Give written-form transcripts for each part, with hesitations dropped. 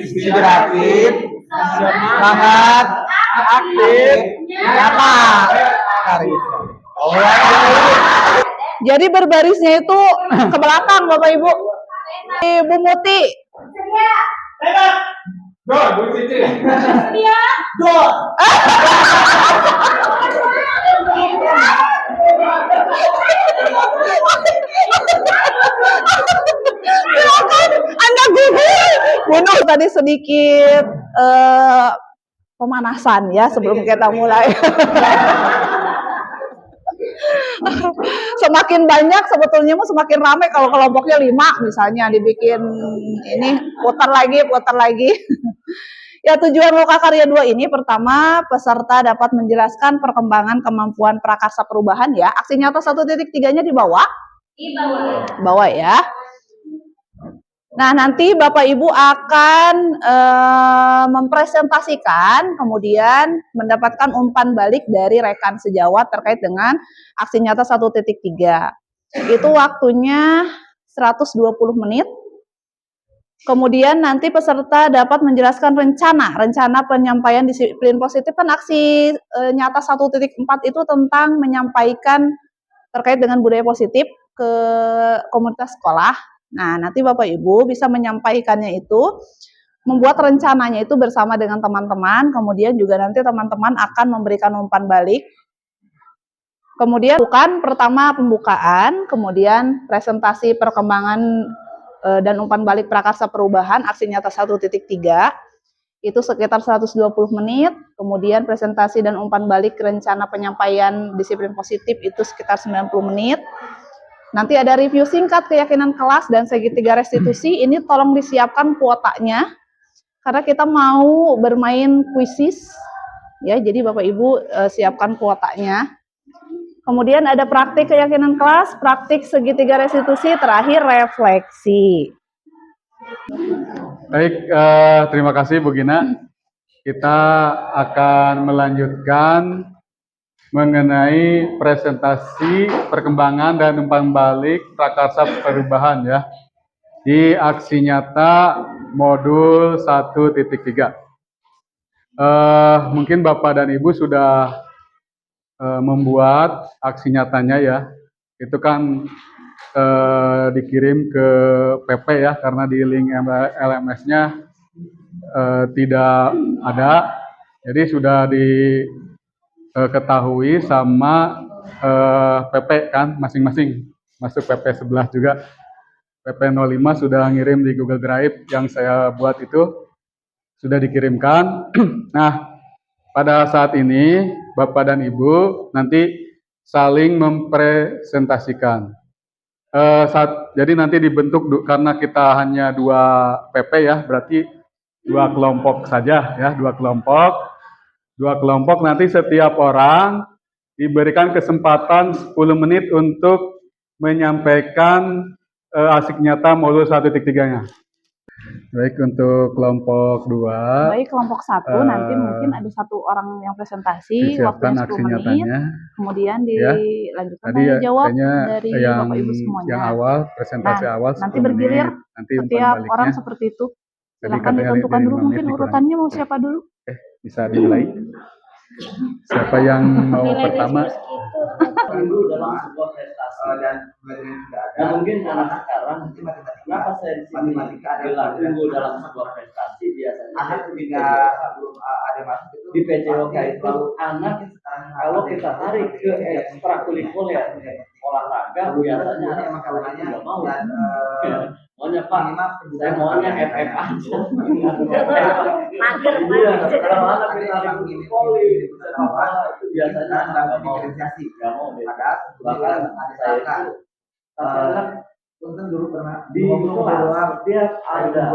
inspiratif, semangat, aktif, nyata. Jadi berbarisnya itu ke belakang Bapak Ibu. Ibu Muti. Silakan Anda gugur. Bunuh tadi sedikit pemanasan ya sebelum kita mulai. Semakin banyak sebetulnya semakin ramai kalau kelompoknya 5 misalnya dibikin ini putar lagi. Ya, tujuan Lokakarya 2 ini pertama peserta dapat menjelaskan perkembangan kemampuan prakarsa perubahan ya. Aksi nyata 1.3-nya di bawah. Di bawah ya. Nah, nanti Bapak Ibu akan mempresentasikan, kemudian mendapatkan umpan balik dari rekan sejawat terkait dengan aksi nyata 1.3. Itu waktunya 120 menit. Kemudian nanti peserta dapat menjelaskan rencana penyampaian disiplin positif. Kan aksi nyata 1.4 itu tentang menyampaikan terkait dengan budaya positif ke komunitas sekolah. Nah, nanti Bapak Ibu bisa menyampaikannya itu, membuat rencananya itu bersama dengan teman-teman, kemudian juga nanti teman-teman akan memberikan umpan balik. Kemudian bukan pertama pembukaan, kemudian presentasi perkembangan dan umpan balik prakarsa perubahan aksi nyata 1.3 itu sekitar 120 menit, kemudian presentasi dan umpan balik rencana penyampaian disiplin positif itu sekitar 90 menit. Nanti ada review singkat keyakinan kelas dan segitiga restitusi. Ini tolong disiapkan kuotanya karena kita mau bermain kuisis ya. Jadi Bapak Ibu siapkan kuotanya. Kemudian ada praktik keyakinan kelas, praktik segitiga restitusi, terakhir refleksi. Baik, terima kasih Bu Gina. Kita akan melanjutkan mengenai presentasi perkembangan dan umpan balik prakarsa perubahan ya di aksi nyata modul 1.3. Mungkin Bapak dan Ibu sudah membuat aksi nyatanya ya. Itu kan dikirim ke PP ya, karena di link LMS-nya tidak ada. Jadi sudah diketahui sama PP kan masing-masing, masuk PP 11 juga. PP 05 sudah ngirim di Google Drive yang saya buat itu, sudah dikirimkan. Nah, pada saat ini Bapak dan Ibu nanti saling mempresentasikan. Jadi nanti dibentuk karena kita hanya 2 PP ya, berarti 2 kelompok saja ya, 2 kelompok. 2 kelompok nanti setiap orang diberikan kesempatan 10 menit untuk menyampaikan aksi nyata modul 1.3-nya. Baik, untuk kelompok 2. Baik, kelompok 1 nanti mungkin ada 1 orang yang presentasi, disiapkan waktunya 10 aksi menit, nyatanya. Kemudian dilanjutkan Tadi tanya jawab dari Bapak Ibu semuanya. Yang awal, presentasi awal nanti bergilir menit, nanti setiap orang seperti itu. Silahkan ditentukan dulu mungkin urutannya mau siapa dulu. Bisa dimulai. Siapa yang mau pertama? Dulu dalam sebuah prestasi dan mungkin anak sekarang kenapa saya di sini unggul dalam sebuah prestasi biasanya ketika ada masuk itu di PJOK itu anak kalau kita tarik ke ekstrakurikuler olahraga biasanya anak sekolahnya nggak mau maunya Pak saya maunya FF aja kalau anak kita begini poli itu biasanya nggak mau ada bahkan saya itu untung dulu pernah di kelas setiap ada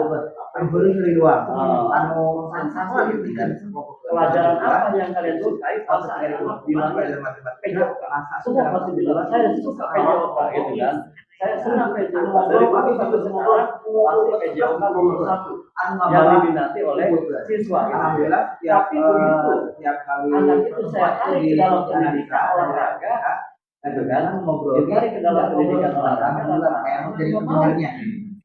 beri doang anu pelajaran apa yang kalian sukai pas saya bilang PJOK semua pasti bilang saya suka PJOK gitu kan saya senang PJOK dari pagi sampai sekolah pasti PJOK nomor 1 yang diminati oleh siswa alhamdulillah tapi begitu anak itu saya tarik ke dalam pendidikan olahraga itu kan ditarik ke dalam pendidikan olahraga jadi pemainnya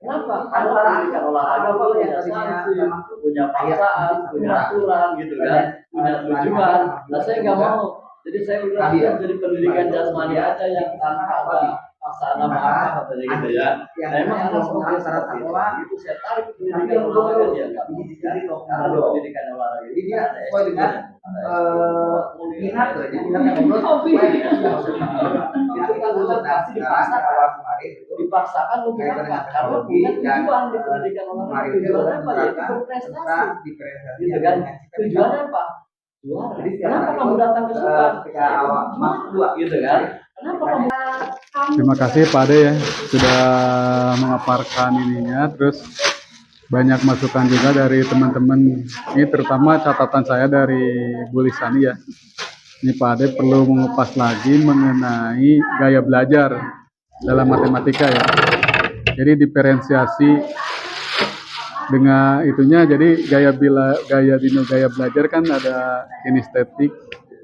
Kenapa? Antara pendidikan olahraga punya sanksi, punya paksaan, punya aturan gitu kan, punya tujuan. Nah saya nggak mau. Jadi saya udah jadi pendidikan jasmani aja yang tanpa ada paksaan apa katanya gitu ya. Nah emang anak sekolah sekolah itu saya tarik pendidikan olahraga dia nggak bisa. Karena pendidikan olahraga ini dia sesuai dengan minat tuh. Jadi minat yang hobi. Itu kan udah pasti dipaksakan untuk apa? Karena punya tujuan di pendidikan olahraga. Tujuannya apa? Yaitu berprestasi. Gitu kan? Tujuannya apa? Juara. Kenapa kamu datang ke Subang? Ketika awal masuk gitu kan? Kenapa kamu? Terima kasih Pak Ade ya sudah memaparkan ininya, terus banyak masukan juga dari teman-teman. Ini terutama catatan saya dari Bu Lisani ya. Ini Pak Ade perlu mengupas lagi mengenai gaya belajar dalam matematika ya. Jadi diferensiasi dengan itunya, jadi gaya belajar kan ada kinestetik,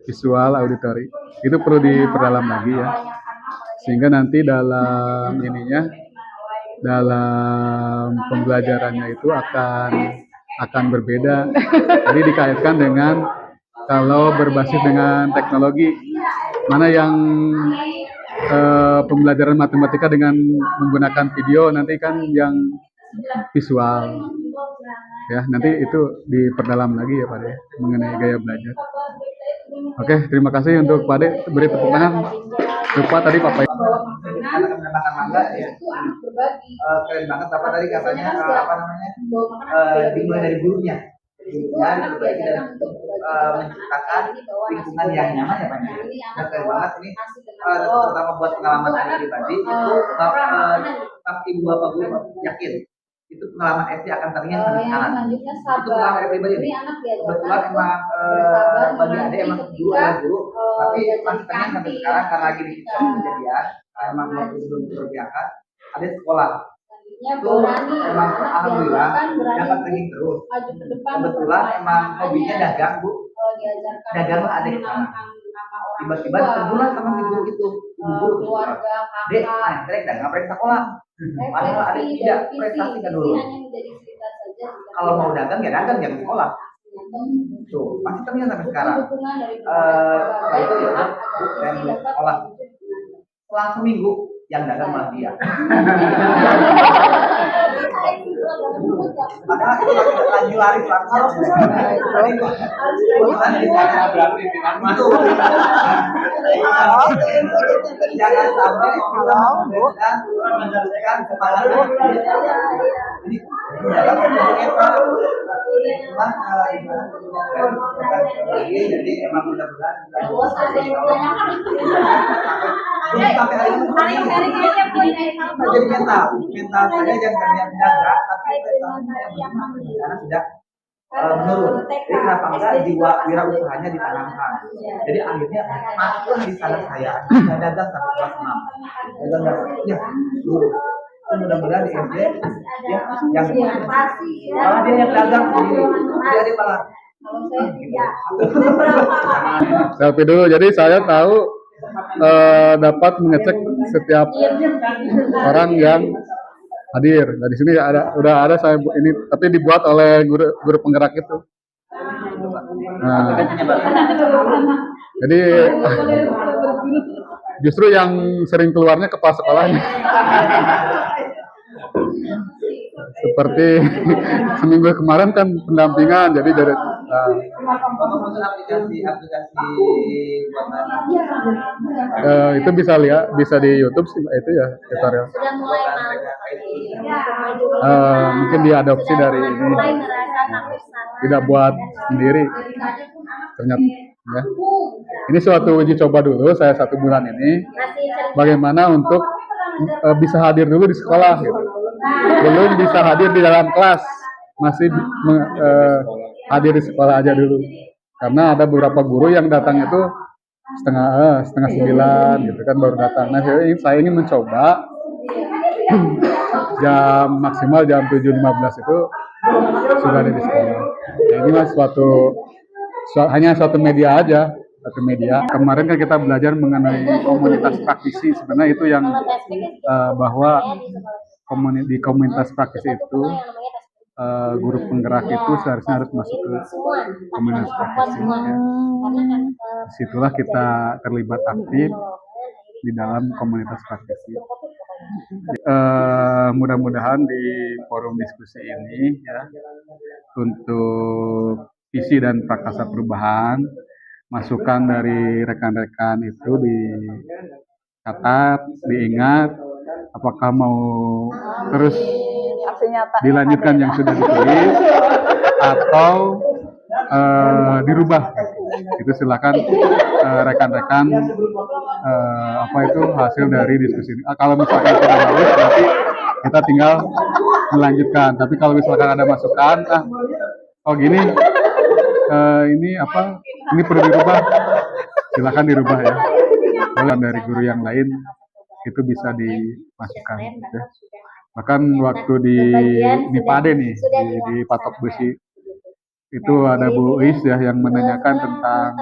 visual, auditori. Itu perlu diperdalam lagi ya. Sehingga nanti dalam pembelajarannya itu akan berbeda. Jadi dikaitkan dengan kalau berbasis dengan teknologi, mana yang pembelajaran matematika dengan menggunakan video, nanti kan yang visual ya, nanti itu diperdalam lagi ya Pak De mengenai gaya belajar. Oke, terima kasih untuk Pak De, beri tepuk tangan. Lupa tadi Pak Pai. Anak menambahkan mangga ya. Keren banget apa tadi katanya apa namanya? Dimulai dari gurunya. Dan berbagi dan menciptakan lingkungan yang nyaman ya Pak. Dan keren banget ini terutama buat pengalaman saya pribadi itu ibu bapak guru yakin itu pengalaman SD akan ternyata sampai sekarang. Itu pengalaman saya pribadi. Kebetulan emang bagi adik emang dulu adalah guru, tapi masih ternyata sampai sekarang karena lagi di kejadian, emang belum berbiasa. Ada sekolah itu emang alhamdulillah dapat training terus. Kebetulan emang hobinya dagang Bu, dagang lah adik sekarang. Tiba-tiba diteguran sama si guru itu, guru Dek, Dek, ngapain sekolah? Padahal ada tidak prestasi kan dulu. Kalau mau dagang ya dagang, jangan sekolah. Tuh, pasti ternyata sampai sekarang. Setelah itu ya dan sekolah. Setelah seminggu yang dagang malah dia. Maka lagi laris langsung. Berarti dengan masuk. Jangan sampai kita menjelaskan kepada jadi emang mudah-mudahan sampai hari ini jadi mental saya jangan terlihat jaga tapi karena sudah menurun. Jadi kenapa enggak jiwa wirausahanya ditanamkan? Jadi akhirnya masuklah di sana saya dagang sampai kelas 6. Dagang ya dulu. Mudah-mudahan di SD ya yang malah dia yang dagang sendiri. Dia malah selfie dulu. Jadi saya tahu dapat mengecek setiap orang yang hadir. Nah, di sini udah ada saya ini, tapi dibuat oleh guru penggerak itu. Nah, jadi justru yang sering keluarnya kepala sekolahnya. Seperti seminggu kemarin kan pendampingan, jadi dari itu bisa lihat, bisa di YouTube sih itu ya tutorial. Mungkin diadopsi dari ini, tidak buat sendiri ternyata ya. Ini suatu uji coba dulu saya 1 bulan ini, bagaimana untuk bisa hadir dulu di sekolah gitu. Belum bisa hadir di dalam kelas, masih hadir di sekolah aja dulu, karena ada beberapa guru yang datang itu setengah 9 gitu kan baru datang. Nah saya ingin mencoba maksimal jam 7.15 itu sudah ada di sekolah. Nah, ini mas hanya suatu media aja, satu media. Kemarin kan kita belajar mengenai komunitas praktisi, sebenarnya itu yang bahwa di komunitas praktis itu guru penggerak itu seharusnya harus masuk ke komunitas praktis ya. Disitulah kita terlibat aktif di dalam komunitas praktis. Mudah-mudahan di forum diskusi ini ya untuk visi dan prakasa perubahan, masukan dari rekan-rekan itu dicatat, diingat, apakah mau terus dilanjutkan yang sudah ditulis atau dirubah. Itu silakan rekan-rekan apa itu hasil dari diskusi ini. Kalau misalkan tidak bagus, berarti kita tinggal melanjutkan. Tapi kalau misalkan ada masukan, oh gini, ini apa? Ini perlu dirubah. Silakan dirubah ya. Kalau dari guru yang lain itu bisa dimasukkan. Ya. Bahkan waktu di Pade nih di Patok Besi itu ada Bu Is ya yang menanyakan tentang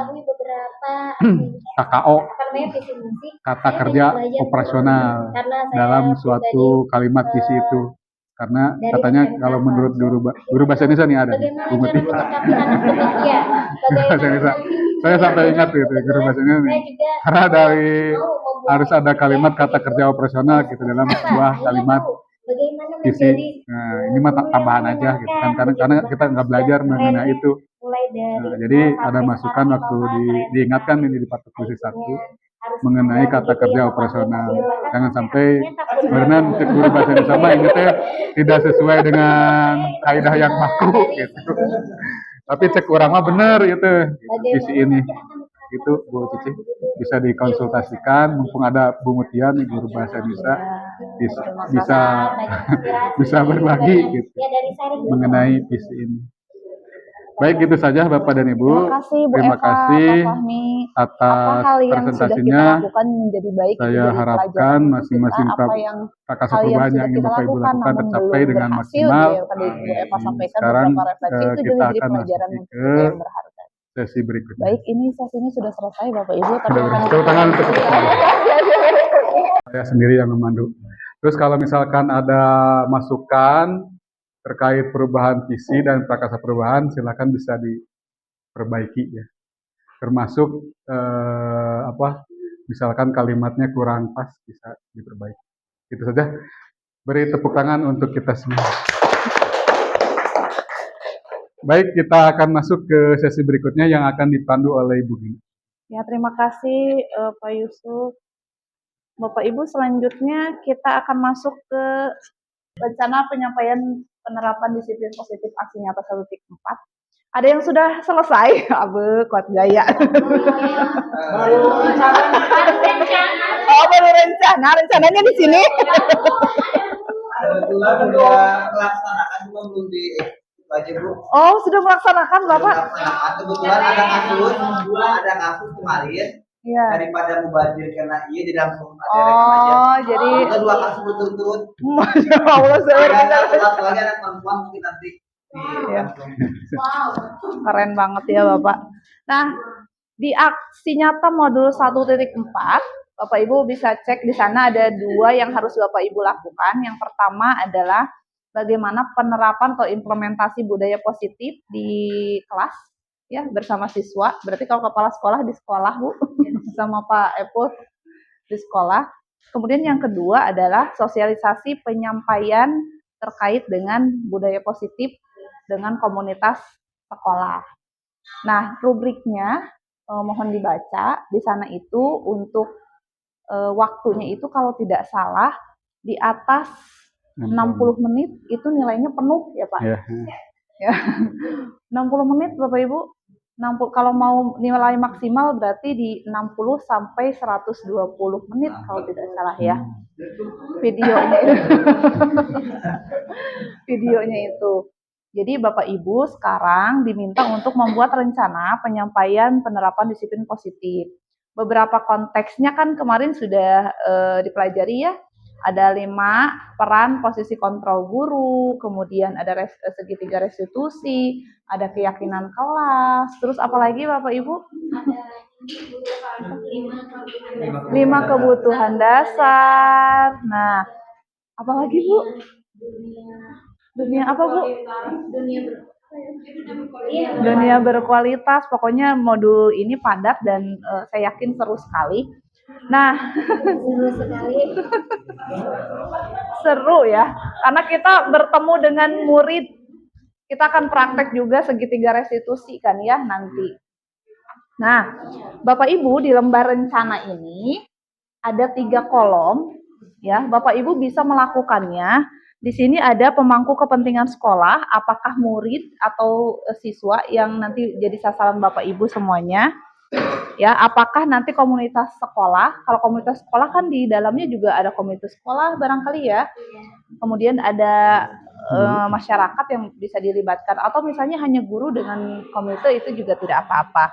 KKO, kata kerja operasional dalam suatu kalimat visi itu. Karena katanya kalau menurut guru bahasa Indonesia nih ada Bu Muti. Bahasa Indonesia. Saya sampai ingat itu guru bahasa Indonesia nih. Karena harus ada kalimat kata kerja operasional gitu dalam sebuah kalimat visi. Nah, ini mah tambahan aja gitu kan karena kita nggak belajar mengenai itu. Nah, jadi ada masukan waktu diingatkan ini di Patok Besi 1 mengenai kata kerja operasional. Jangan sampai karena guru bahasa Indonesia mah ingetnya tidak sesuai dengan kaidah yang baku gitu. Tapi cek orang mah bener gitu visi ini. Itu Bu Cici bisa dikonsultasikan mumpung ada Bu Mutia nih guru bahasa Indonesia bisa berbagi gitu mengenai visi ini. Baik, gitu saja Bapak dan Ibu. Terima kasih Pak Fahmi, atas presentasinya. Saya harapkan masing-masing prakasa perubahan yang ingin Bapak Ibu lakukan tercapai dengan maksimal. Sekarang kita akan masuk ke sesi berikutnya. Baik, ini sesinya sudah selesai Bapak Ibu. Tepuk tangan untuk saya sendiri yang memandu. Terus kalau misalkan ada masukan terkait perubahan visi dan prakasa perubahan, silakan bisa diperbaiki ya. Termasuk misalkan kalimatnya kurang pas bisa diperbaiki. Itu saja. Beri tepuk tangan untuk kita semua. Baik, kita akan masuk ke sesi berikutnya yang akan dipandu oleh Ibu Gina. Ya, terima kasih Pak Yusuf. Bapak Ibu, selanjutnya kita akan masuk ke rencana penyampaian penerapan disiplin positif aksi nyata 1.4. Ada yang sudah selesai? Abe, kuat gaya. Baru rencana. Rencananya di sini. Kebetulan udah melaksanakan cuma belum aja Bu. Oh, sudah melaksanakan Bapak? Kebetulan ada kasus kemarin. Iya. Daripada mubazir karena iya di dalam jadi kita 2 kasus berturut-turut. Masya Allah, soalnya anak perempuan mungkin nanti. Wow. Keren banget ya Bapak. Nah, di aksi nyata modul 1.4, Bapak Ibu bisa cek di sana ada 2 yang harus Bapak Ibu lakukan. Yang pertama adalah bagaimana penerapan atau implementasi budaya positif di kelas ya bersama siswa. Berarti kalau kepala sekolah di sekolah Bu sama Pak Epul di sekolah. Kemudian yang kedua adalah sosialisasi penyampaian terkait dengan budaya positif dengan komunitas sekolah. Nah, rubriknya mohon dibaca. Di sana itu untuk waktunya itu kalau tidak salah di atas 60 menit itu nilainya penuh ya Pak. Ya. 60 menit Bapak Ibu. 60, kalau mau nilai maksimal berarti di 60 sampai 120 menit kalau tidak salah ya. Videonya itu. Jadi Bapak Ibu sekarang diminta untuk membuat rencana penyampaian penerapan disiplin positif. Beberapa konteksnya kan kemarin sudah dipelajari ya. Ada 5 peran posisi kontrol guru, kemudian ada segitiga restitusi, ada keyakinan kelas, terus apalagi Bapak Ibu? 5 kebutuhan dasar. Nah, Apalagi Bu? Dunia apa Bu? Dunia berkualitas. Pokoknya modul ini padat dan saya yakin seru sekali. Nah, seru ya, karena kita bertemu dengan murid. Kita akan praktek juga segitiga restitusi kan ya nanti. Nah, Bapak Ibu di lembar rencana ini ada 3 kolom ya. Bapak Ibu bisa melakukannya. Di sini ada pemangku kepentingan sekolah, apakah murid atau siswa yang nanti jadi sasaran Bapak Ibu semuanya. Ya, apakah nanti komunitas sekolah? Kalau komunitas sekolah kan di dalamnya juga ada komunitas sekolah barangkali ya. Kemudian ada masyarakat yang bisa dilibatkan atau misalnya hanya guru dengan komite itu juga tidak apa-apa.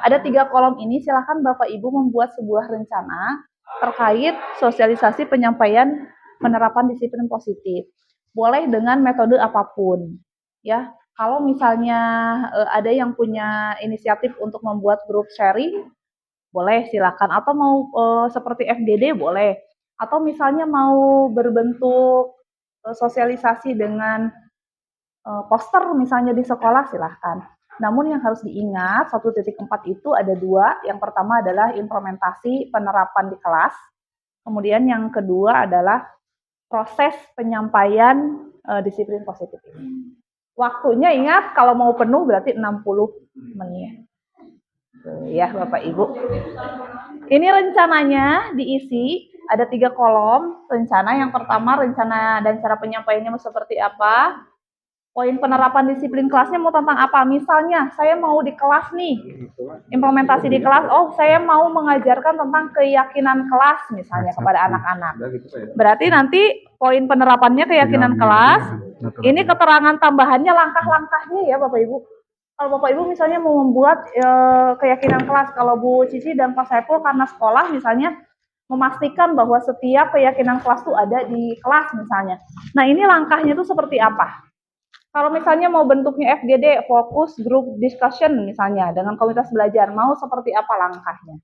Ada 3 kolom ini, silakan Bapak Ibu membuat sebuah rencana terkait sosialisasi penyampaian penerapan disiplin positif. Boleh dengan metode apapun. Ya, kalau misalnya ada yang punya inisiatif untuk membuat grup sharing, boleh silakan. Atau mau seperti FGD boleh. Atau misalnya mau berbentuk sosialisasi dengan poster misalnya di sekolah, silahkan. Namun yang harus diingat 1.4 itu ada 2. Yang pertama adalah implementasi penerapan di kelas. Kemudian yang kedua adalah proses penyampaian disiplin positif ini. Waktunya ingat kalau mau penuh berarti 60 menit. Ya Bapak Ibu. Ini rencananya diisi ada 3 kolom rencana. Yang pertama rencana dan cara penyampaiannya seperti apa. Poin penerapan disiplin kelasnya mau tentang apa? Misalnya saya mau di kelas nih, implementasi di kelas. Oh saya mau mengajarkan tentang keyakinan kelas misalnya kepada anak-anak. Berarti nanti poin penerapannya keyakinan kelas. Ini keterangan tambahannya langkah-langkahnya ya Bapak Ibu. Kalau Bapak Ibu misalnya mau membuat keyakinan kelas, kalau Bu Cici dan Pak Saiful karena sekolah misalnya memastikan bahwa setiap keyakinan kelas itu ada di kelas misalnya. Nah ini langkahnya itu seperti apa? Kalau misalnya mau bentuknya FGD, fokus group discussion misalnya dengan komunitas belajar, mau seperti apa langkahnya?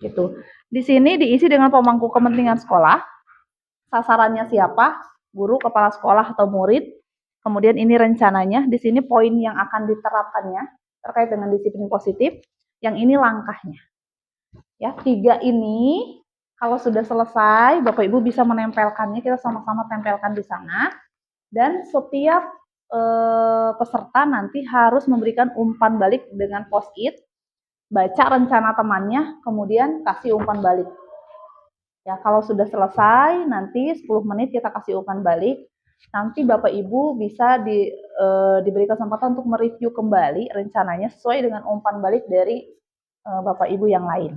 Gitu. Di sini diisi dengan pemangku kepentingan sekolah. Sasarannya siapa? Guru, kepala sekolah atau murid. Kemudian ini rencananya, di sini poin yang akan diterapkannya terkait dengan disiplin positif. Yang ini langkahnya. Ya, 3 ini kalau sudah selesai, Bapak Ibu bisa menempelkannya, kita sama-sama tempelkan di sana. Dan setiap peserta nanti harus memberikan umpan balik dengan post-it, baca rencana temannya, kemudian kasih umpan balik. Ya, kalau sudah selesai, nanti 10 menit kita kasih umpan balik. Nanti Bapak Ibu bisa diberi kesempatan untuk mereview kembali rencananya sesuai dengan umpan balik dari Bapak Ibu yang lain.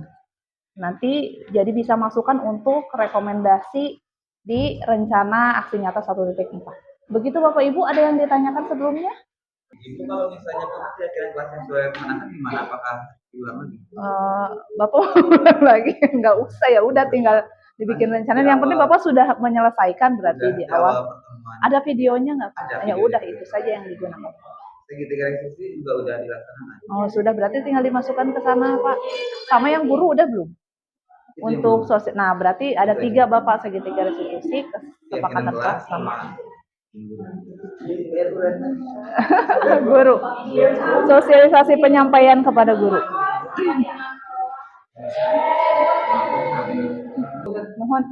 Nanti jadi bisa masukkan untuk rekomendasi di rencana aksi nyata 1.4. Begitu Bapak Ibu, ada yang ditanyakan sebelumnya? Itu kalau misalnya kira-kira kelas yang sesuai anak gimana? Apakah diulang lagi? Bapak ulang lagi nggak usah, ya udah tinggal dibikin rencana. Yang penting Bapak sudah menyelesaikan berarti di awal. Ada videonya nggak? Ya udah itu saja yang digunakan. Segitiga restitusi juga udah dilaksanakan. Oh sudah, berarti tinggal dimasukkan ke sana Pak. Sama yang guru udah belum? Untuk sosial. Nah berarti ada 3 Bapak segitiga restitusi kesepakatan kelas sama guru. Sosialisasi penyampaian kepada guru. Mohon.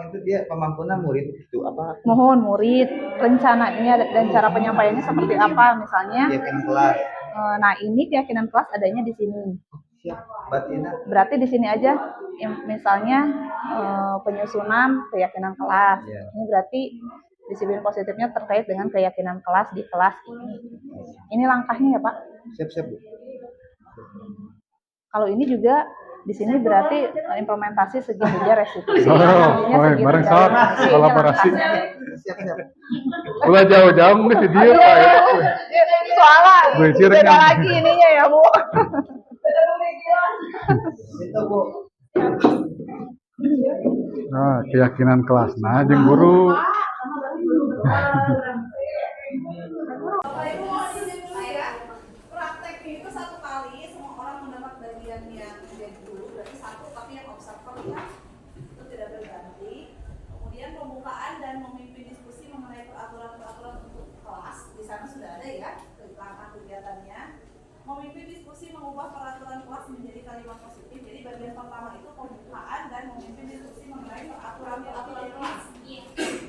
Itu dia pemangkuan murid itu apa? Mohon murid rencananya dan cara penyampaiannya seperti apa misalnya? Keyakinan kelas. Nah ini keyakinan kelas adanya di sini. Siap. Berarti di sini aja misalnya penyusunan keyakinan kelas. Ini berarti disiplin positifnya terkait dengan keyakinan kelas di kelas ini. Ini langkahnya ya Pak? Siap, Bu. Kalau ini juga di sini berarti implementasi segitiga restitusi. Bareng saat kolaborasi. Siap. Ulah jauh-jauh nih video Pak ya. Soalnya beda lagi ininya ya Bu. Itu Bu. Nah, keyakinan kelas. Nah, jeung guru. Praktek itu 1 kali, semua orang mendapat bagian yang menjadi guru, berarti 1, tapi yang observer ya itu tidak berganti. Kemudian pembukaan dan memimpin mengenai peraturan kelas.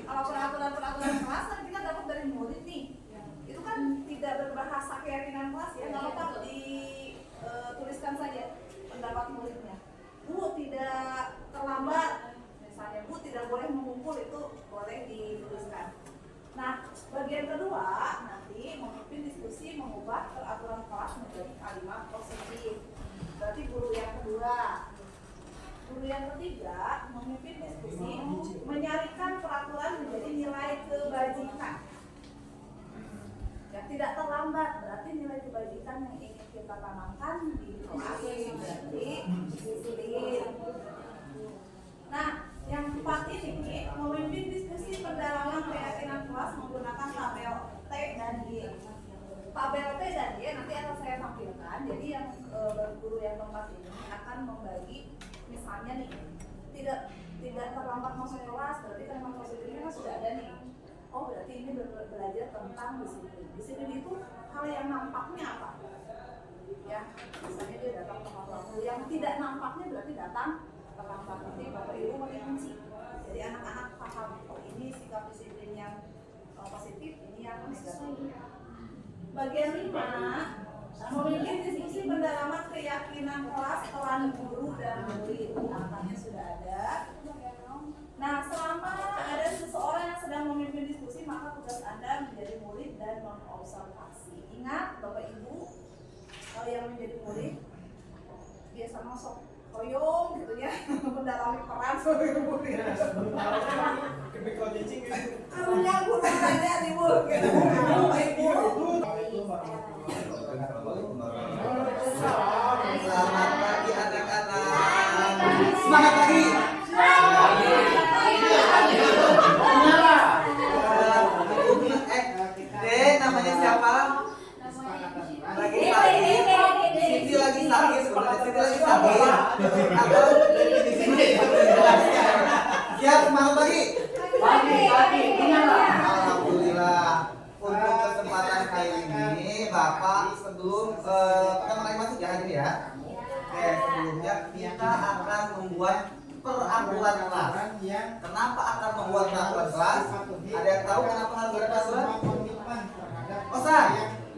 Kalau peraturan kelas kan kita dapat dari murid nih. Itu kan tidak berbahasa keyakinan kelas ya, nggak apa-apa dituliskan saja pendapat muridnya. Bu tidak terlambat, misalnya Bu tidak boleh mengumpul, itu boleh dituliskan. Nah, bagian kedua nanti memimpin diskusi mengubah peraturan kelas menjadi kalimat positif. Berarti guru yang kedua. Guru yang ketiga memimpin diskusi menyarikan peraturan menjadi nilai kebajikan. Ya, tidak terlambat, berarti nilai kebajikan yang ingin kita tanamkan di kelas berarti disiplin. Nah, yang keempat ini memimpin diskusi pendalaman keyakinan kelas menggunakan tabel T dan Y. Tabel T dan Y nanti akan saya tampilkan. Jadi yang guru yang keempat ini akan membagi, misalnya nih, tidak terlambat masuk kelas, berarti kalimat positifnya kan sudah ada nih. Oh, berarti ini belajar tentang disiplin. Disiplin itu hal yang nampaknya apa? Ya, misalnya dia datang tepat waktu. Yang tidak nampaknya berarti datang terlambat. Nanti Bapak Ibu pakai kunci. Jadi anak-anak paham, oh ini sikap disiplin yang positif, ini yang negatif. Bagian 5, memimpin diskusi pendalaman keyakinan kelas peran guru dan murid. Angkanya sudah ada. Nah, selama ada seseorang yang sedang memimpin diskusi, maka tugas Anda menjadi murid dan mengobservasi. Ingat, Bapak Ibu, yang menjadi murid biasa masuk koyong gitu ya, mendalami peran sebagai murid. Karunya guru saja nih Bu, gitu. Bapak Ibu. Selamat pagi anak-anak. Semangat pagi. Namanya siapa? Lagi sakit. Siti lagi sakit sebenarnya. Siti lagi sakit. Atau siap semangat pagi. Pagi. Alhamdulillah. Untuk kesempatan kali ini, Bapak sebelum pertama kali masuk ya ini ya. Oke, sebelumnya kita akan membuat peraturan kelas. Kenapa akan membuat peraturan kelas? Ada yang tahu kenapa harus ada peraturan? Osan,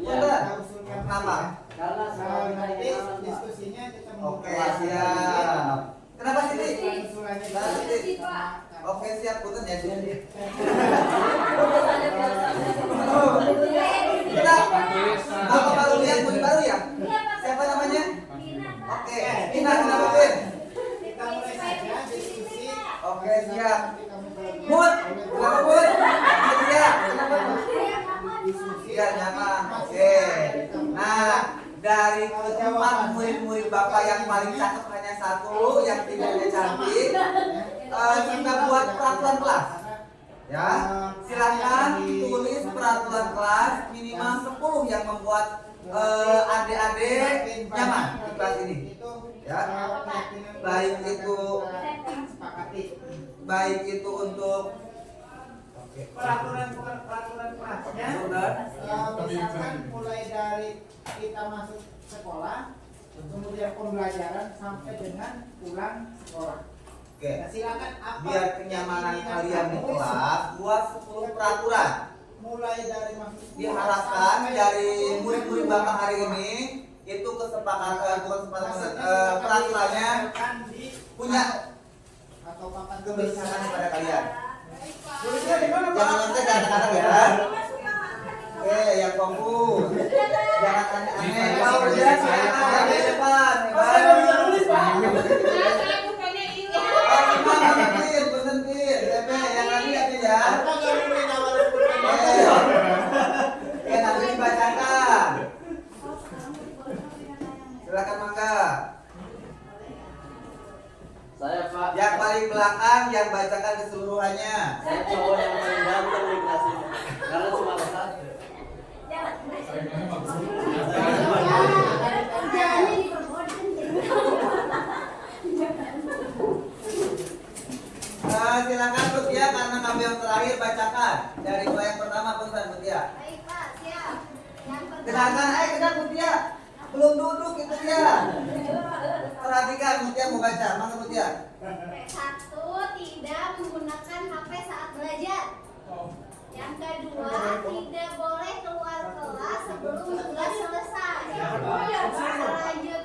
benar. Kenapa? Karena Nanti diskusinya kita Oke, siap. Kenapa Siti? Oke, siap, punten ya. Kenapa? Bapak baru lihat murid baru ya? Siapa namanya? Oke, Pina, kenapa Pin? Kita mulai saja diskusi. Oke, siap. Mut, kenapa Mut? Iya, kenapa Mut? Iya, nyaman. Oke. Nah, dari keempat murid-murid Bapak yang paling cakep hanya satu, yang tidaknya cantik, kita buat peraturan kelas. Ya, silahkan tulis peraturan kelas minimal 10 yang membuat adik-adik nyaman di kelas ini. Ya, baik itu untuk Peraturan kelasnya. Misalkan mulai dari kita masuk sekolah, kemudian pembelajaran sampai dengan pulang sekolah. Oke. Nah, silakan apa Biar kenyamanan kalian di kelas, buat 10 peraturan. mulai dari masuk Diharapkan dari murid-murid Bapak hari ini itu kesepakatan peraturannya punya atau papan kebersamaan kepada kalian. tulisnya di mana, Pak? Jangan nanti kadang-kadang ya. Oke, yang fokus. Jangan aneh-aneh. Kalau udah saya di depan. Saya nggak bisa nulis, Pak. Bener, yang nanti aja ya. Apa nggak boleh nawarin Oke, nanti dibacakan. Silakan mangga. saya Pak, Yang paling belakang yang bacakan keseluruhannya. saya cowok yang paling ganteng di kelas ini. Karena cuma ada satu. Silakan Mutia karena kami yang terakhir bacakan dari yang pertama Ustaz Mutia. Baik Pak, siap. Yang pertama, Kenalkan, kenal Mutia. Belum duduk itu dia. Perhatikan Mutia mau baca, mana Mutia? 1 tidak Yang kedua, tidak boleh keluar kelas sebelum tugas selesai.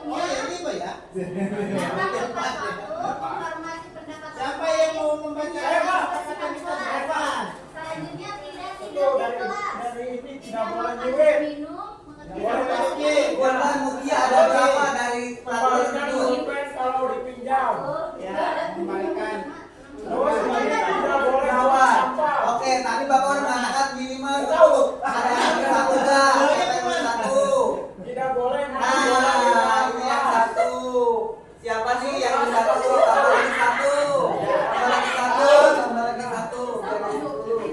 Selanjutnya, datang tepat waktu, menghormati pendapat Siapa yang mau membaca? Bersihkan kelas. Selanjutnya, tidak tidur di kelas. Tidak makan dan minum, mengerjakan Bukan Mutia ada berapa dari peraturan itu? Kalau dipinjam. Kembalikan. Kawan. Oke, tadi Bapak udah mengatakan minimal 10. Ada yang satu enggak? Siapa yang mau satu? Tidak boleh. Nah, ini yang satu. Siapa sih yang satu? Tambah lagi satu. Tambah lagi satu. Tambah lagi satu. Jadi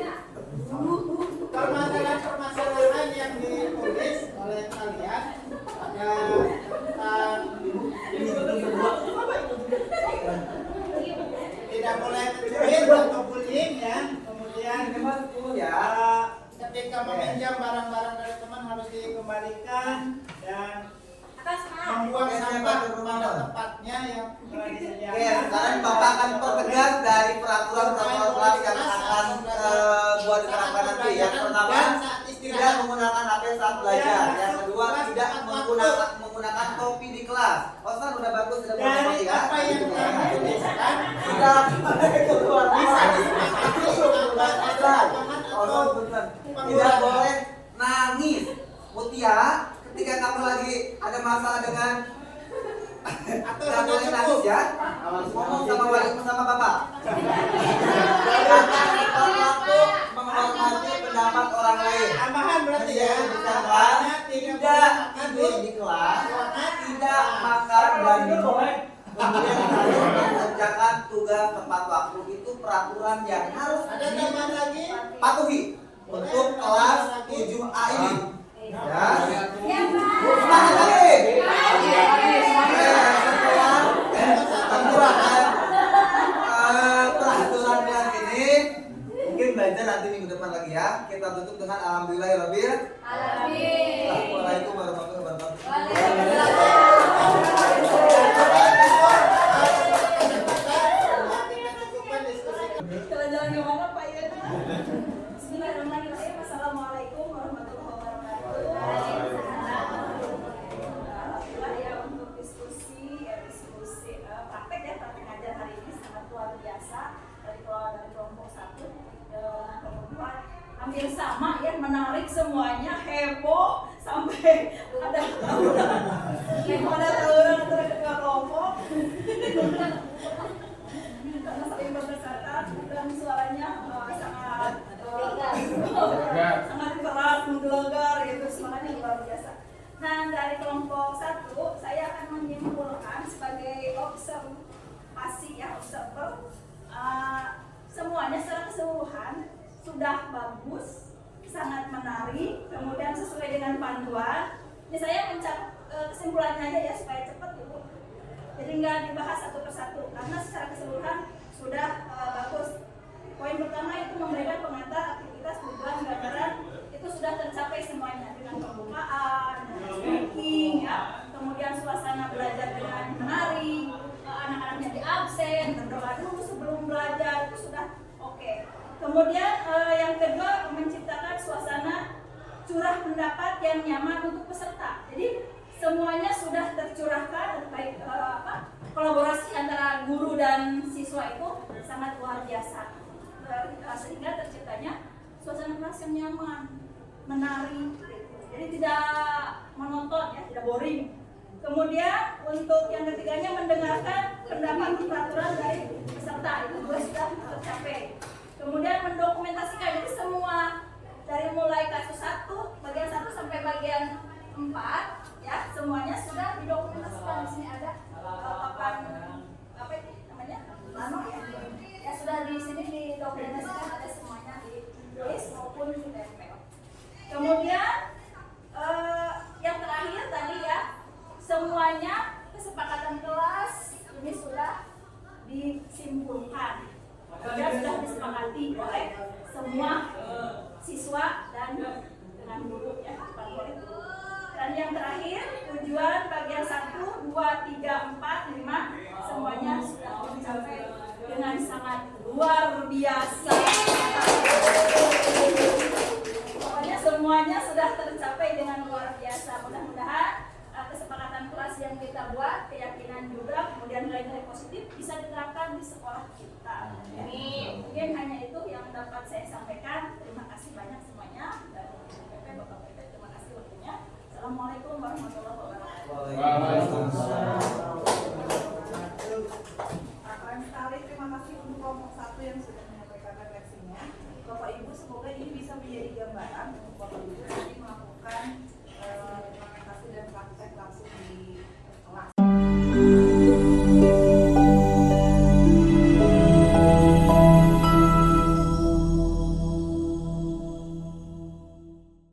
10. Permasalahan yang ditulis oleh kalian tidak boleh mencuri atau bullying ya. Kemudian Minimal 10 ya. ketika meminjam barang-barang dari teman harus dikembalikan dan membuang sampah pada tempatnya yang telah disediakan. Oke, sekarang Bapak akan pertegas dari peraturan protokol kelas yang akan buat diterapkan nanti. Yang pertama, tidak menggunakan HP saat belajar. Yang kedua, tidak menggunakan topi di kelas. Osan udah bagus, sudah Dari bagus ya. apa yang kami tuliskan Tidak keluar bisa bisa. disepakati Osan bener. Tidak boleh nangis. Mutia, ketika kamu lagi ada masalah dengan atau tidak boleh dengan nangis cukup. ya. Ngomong sama wali sama bapak. Jangan waktu menghormati pendapat orang lain. Tambahan berarti ya. Misalkan tidak tidur di kelas, tidak makan dan minum, kemudian harus mengerjakan tugas tepat waktu. Itu peraturan yang harus Ada tambahan lagi? dipatuhi untuk kelas 7A ini. Ya. Ya, Pak. Semangat lagi. Peraturan kelas ini mungkin belajar nanti minggu depan lagi ya. Kita tutup dengan alhamdulillahirabbil alamin. Assalamualaikum warahmatullahi wabarakatuh. Jalan-jalan gimana Pak Ian? Bismillahirrahmanirrahim. Assalamualaikum warahmatullahi wabarakatuh. Alhamdulillah ya untuk diskusi praktek ya, praktek ngajar hari ini sangat luar biasa dari kelompok 1 dan kelompok 2 hampir sama ya, menarik semuanya, heboh sampai ada tawuran antara kedua kelompok. Karena saling berdekatan dan suaranya sangat keras, menggelegar gitu, semangatnya luar biasa. Nah, dari kelompok 1 saya akan menyimpulkan sebagai observasi ya, observer, semuanya secara keseluruhan sudah bagus, sangat menarik, kemudian sesuai dengan panduan. Ini saya kesimpulannya aja ya supaya cepat Ibu. Jadi nggak dibahas satu persatu karena secara keseluruhan sudah bagus. Poin pertama itu memberikan pengantar aktivitas tujuan gambaran itu sudah tercapai semuanya dengan pembukaan, speaking, ya. Kemudian suasana belajar dengan menarik, anak-anaknya di absen, berdoa dulu sebelum belajar itu sudah oke. Kemudian yang kedua menciptakan suasana curah pendapat yang nyaman untuk peserta. Jadi semuanya sudah tercurahkan, baik kolaborasi antara guru dan siswa itu sangat luar biasa, sehingga terciptanya suasana kelas yang nyaman, menarik, jadi tidak monoton ya, tidak boring. Kemudian untuk yang ketiganya mendengarkan pendapat peraturan dari peserta, itu juga sudah tercapai. Kemudian mendokumentasikan, jadi semua dari mulai kasus 1, bagian 1 sampai bagian 4 ya, semuanya sudah didokumentasikan. Di sini ada papan apa ini namanya, plano ya, ya sudah di sini didokumentasikan, ada semuanya ditulis maupun ditempel. Kemudian yang terakhir tadi ya, semuanya kesepakatan kelas ini sudah disimpulkan dan sudah disepakati oleh semua siswa dan dengan guru ya, Pak Murid. Dan yang terakhir, tujuan bagian 1, 2, 3, 4, 5 semuanya sudah tercapai dengan sangat luar biasa. semuanya sudah tercapai dengan luar biasa. Mudah-mudahan kesepakatan kelas yang kita buat, keyakinan juga, kemudian nilai-nilai positif bisa diterapkan di sekolah kita. Ini mungkin hanya itu yang dapat saya sampaikan. Terima kasih banyak semuanya dari PP, Bapak PP, terima kasih waktunya. Assalamualaikum warahmatullahi wabarakatuh. Waalaikumsalam.